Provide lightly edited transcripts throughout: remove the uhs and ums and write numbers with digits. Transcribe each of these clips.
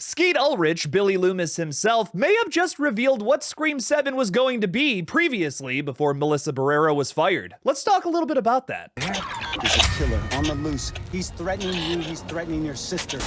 Skeet Ulrich, Billy Loomis himself, may have just revealed what Scream 7 was going to be previously before Melissa Barrera was fired. Let's talk a little bit about that. There's a killer on the loose. He's threatening you, he's threatening your sister.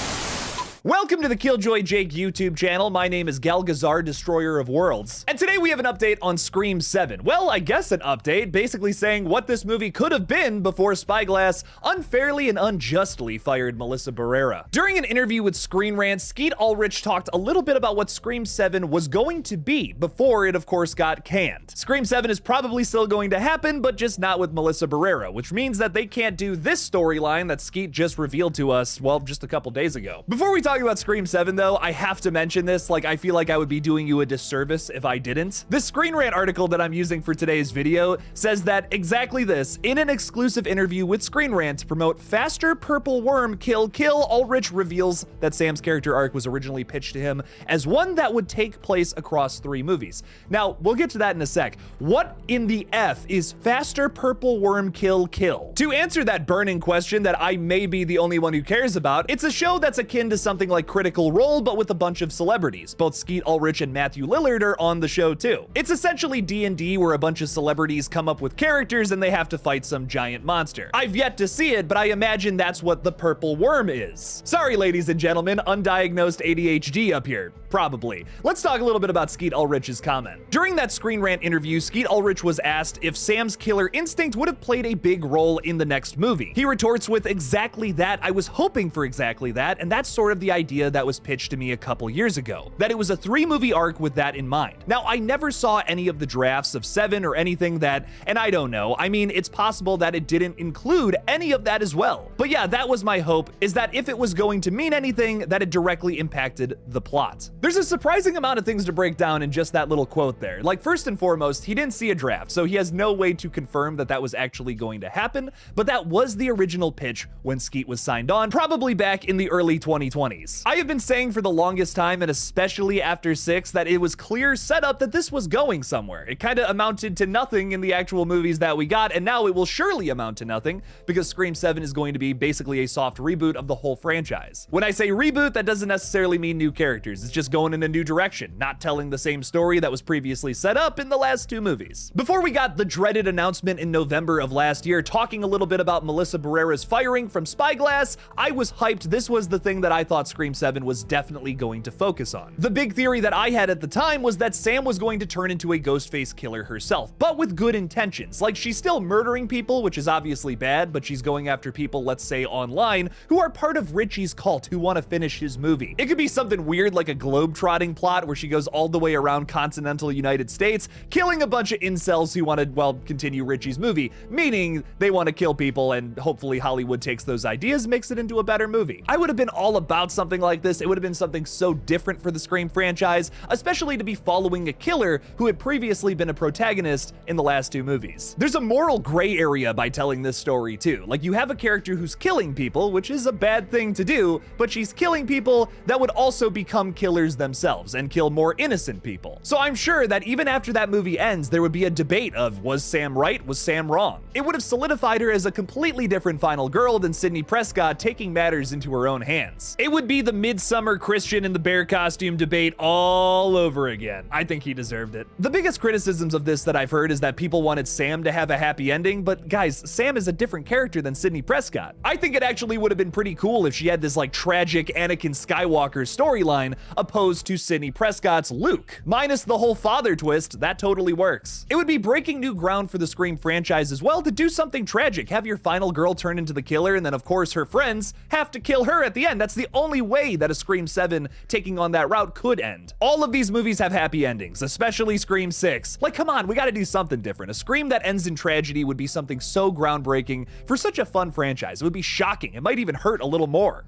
Welcome to the KillJoy Jake YouTube channel. My name is Galgazar, Destroyer of Worlds. And today we have an update on Scream 7. Well, I guess an update, basically saying what this movie could have been before Spyglass unfairly and unjustly fired Melissa Barrera. During an interview with Screen Rant, Skeet Ulrich talked a little bit about what Scream 7 was going to be before it, of course, got canned. Scream 7 is probably still going to happen, but just not with Melissa Barrera, which means that they can't do this storyline that Skeet just revealed to us, well, just a couple days ago. Before we talk about Scream 7 though, I have to mention this, like I feel like I would be doing you a disservice if I didn't. This Screen Rant article that I'm using for today's video says that exactly this. In an exclusive interview with Screen Rant to promote faster purple worm kill, Ulrich reveals that Sam's character arc was originally pitched to him as one that would take place across 3 movies. Now, we'll get to that in a sec. What in the F is faster purple worm kill? To answer that burning question that I may be the only one who cares about, it's a show that's akin to something like Critical Role, but with a bunch of celebrities. Both Skeet Ulrich and Matthew Lillard are on the show too. It's essentially D&D where a bunch of celebrities come up with characters and they have to fight some giant monster. I've yet to see it, but I imagine that's what the purple worm is. Sorry, ladies and gentlemen, undiagnosed ADHD up here. Probably. Let's talk a little bit about Skeet Ulrich's comment. During that Screen Rant interview, Skeet Ulrich was asked if Sam's killer instinct would have played a big role in the next movie. He retorts with exactly that. I was hoping for exactly that, and that's sort of the idea that was pitched to me a couple years ago, that it was a 3-movie arc with that in mind. Now, I never saw any of the drafts of 7 or anything that, and I don't know, I mean, it's possible that it didn't include any of that as well. But yeah, that was my hope, is that if it was going to mean anything, that it directly impacted the plot. There's a surprising amount of things to break down in just that little quote there. Like, first and foremost, he didn't see a draft, so he has no way to confirm that that was actually going to happen, but that was the original pitch when Skeet was signed on, probably back in the early 2020s. I have been saying for the longest time, and especially after 6, that it was clear setup that this was going somewhere. It kind of amounted to nothing in the actual movies that we got, and now it will surely amount to nothing because Scream 7 is going to be basically a soft reboot of the whole franchise. When I say reboot, that doesn't necessarily mean new characters. It's just going in a new direction, not telling the same story that was previously set up in the last 2 movies. Before we got the dreaded announcement in November of last year, talking a little bit about Melissa Barrera's firing from Spyglass, I was hyped. This was the thing that I thought Scream 7 was definitely going to focus on. The big theory that I had at the time was that Sam was going to turn into a ghostface killer herself, but with good intentions. Like, she's still murdering people, which is obviously bad, but she's going after people, let's say online, who are part of Richie's cult, who want to finish his movie. It could be something weird like a globe-trotting plot where she goes all the way around continental United States, killing a bunch of incels who want to, well, continue Richie's movie, meaning they want to kill people, and hopefully Hollywood takes those ideas, makes it into a better movie. I would have been all about something like this. It would have been something so different for the Scream franchise, especially to be following a killer who had previously been a protagonist in the last 2 movies. There's a moral gray area by telling this story too. Like, you have a character who's killing people, which is a bad thing to do, but she's killing people that would also become killers themselves and kill more innocent people. So I'm sure that even after that movie ends, there would be a debate of, was Sam right? Was Sam wrong? It would have solidified her as a completely different final girl than Sidney Prescott taking matters into her own hands. It would be the Midsummer Christian in the bear costume debate all over again. I think he deserved it. The biggest criticisms of this that I've heard is that people wanted Sam to have a happy ending, but guys, Sam is a different character than Sidney Prescott. I think it actually would have been pretty cool if she had this like tragic Anakin Skywalker storyline opposed to Sidney Prescott's Luke. Minus the whole father twist, that totally works. It would be breaking new ground for the Scream franchise as well to do something tragic, have your final girl turn into the killer, and then of course her friends have to kill her at the end. That's the only way that a Scream 7 taking on that route could end. All of these movies have happy endings, especially Scream 6. Like, come on, we gotta do something different. A Scream that ends in tragedy would be something so groundbreaking for such a fun franchise. It would be shocking. It might even hurt a little more.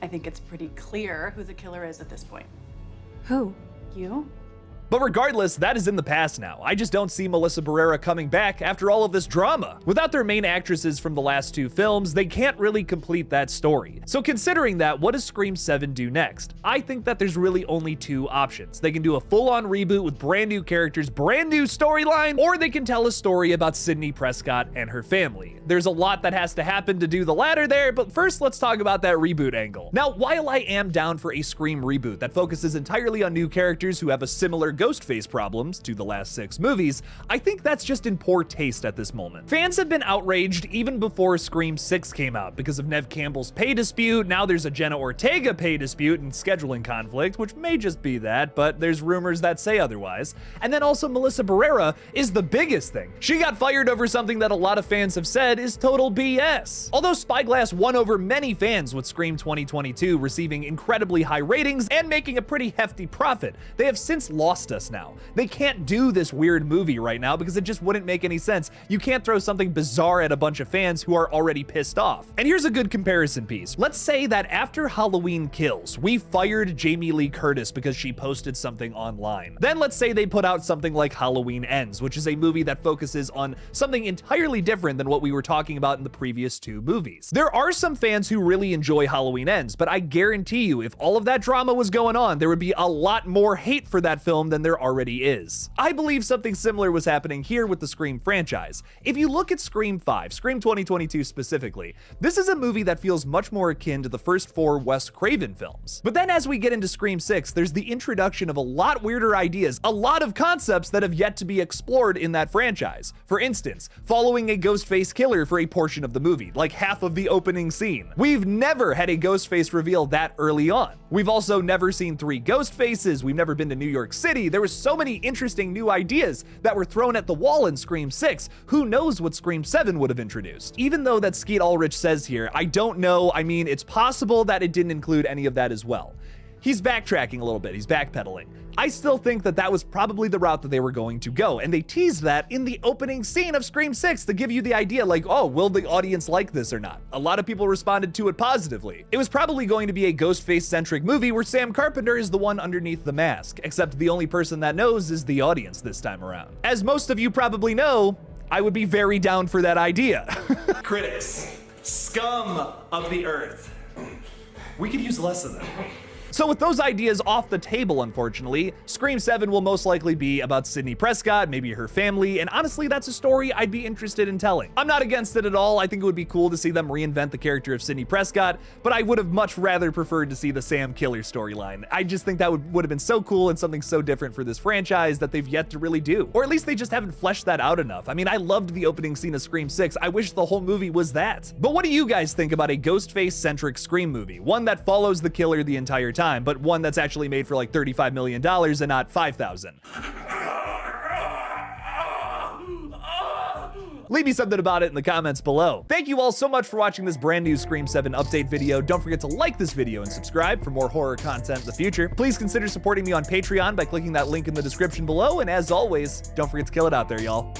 I think it's pretty clear who the killer is at this point. Who? You? But regardless, that is in the past now. I just don't see Melissa Barrera coming back after all of this drama. Without their main actresses from the last 2 films, they can't really complete that story. So considering that, what does Scream 7 do next? I think that there's really only 2 options. They can do a full-on reboot with brand new characters, brand new storyline, or they can tell a story about Sidney Prescott and her family. There's a lot that has to happen to do the latter there, but first let's talk about that reboot angle. Now, while I am down for a Scream reboot that focuses entirely on new characters who have a similar ghostface problems to the last 6 movies, I think that's just in poor taste at this moment. Fans have been outraged even before Scream 6 came out because of Neve Campbell's pay dispute. Now there's a Jenna Ortega pay dispute and scheduling conflict, which may just be that, but there's rumors that say otherwise. And then also Melissa Barrera is the biggest thing. She got fired over something that a lot of fans have said is total BS. Although Spyglass won over many fans with Scream 2022 receiving incredibly high ratings and making a pretty hefty profit, they have since lost us now. They can't do this weird movie right now because it just wouldn't make any sense. You can't throw something bizarre at a bunch of fans who are already pissed off. And here's a good comparison piece. Let's say that after Halloween Kills, we fired Jamie Lee Curtis because she posted something online. Then let's say they put out something like Halloween Ends, which is a movie that focuses on something entirely different than what we were talking about in the previous 2 movies. There are some fans who really enjoy Halloween Ends, but I guarantee you, if all of that drama was going on, there would be a lot more hate for that film than there already is. I believe something similar was happening here with the Scream franchise. If you look at Scream 5, Scream 2022 specifically, this is a movie that feels much more akin to the first 4 Wes Craven films. But then as we get into Scream 6, there's the introduction of a lot weirder ideas, a lot of concepts that have yet to be explored in that franchise. For instance, following a Ghostface killer for a portion of the movie, like half of the opening scene. We've never had a Ghostface reveal that early on. We've also never seen 3 Ghostfaces. We've never been to New York City. There were so many interesting new ideas that were thrown at the wall in Scream 6. Who knows what Scream 7 would have introduced? Even though that Skeet Ulrich says here, I don't know, I mean, it's possible that it didn't include any of that as well. He's backtracking a little bit, he's backpedaling. I still think that that was probably the route that they were going to go, and they teased that in the opening scene of Scream 6 to give you the idea like, oh, will the audience like this or not? A lot of people responded to it positively. It was probably going to be a Ghostface-centric movie where Sam Carpenter is the one underneath the mask, except the only person that knows is the audience this time around. As most of you probably know, I would be very down for that idea. Critics, scum of the earth. We could use less of them. So with those ideas off the table, unfortunately, Scream 7 will most likely be about Sidney Prescott, maybe her family, and honestly, that's a story I'd be interested in telling. I'm not against it at all. I think it would be cool to see them reinvent the character of Sidney Prescott, but I would have much rather preferred to see the Sam Killer storyline. I just think that would have been so cool and something so different for this franchise that they've yet to really do. Or at least they just haven't fleshed that out enough. I mean, I loved the opening scene of Scream 6. I wish the whole movie was that. But what do you guys think about a Ghostface-centric Scream movie? One that follows the killer the entire time, but one that's actually made for like $35 million and not 5,000. Leave me something about it in the comments below. Thank you all so much for watching this brand new Scream 7 update video. Don't forget to like this video and subscribe for more horror content in the future. Please consider supporting me on Patreon by clicking that link in the description below. And as always, don't forget to kill it out there, y'all.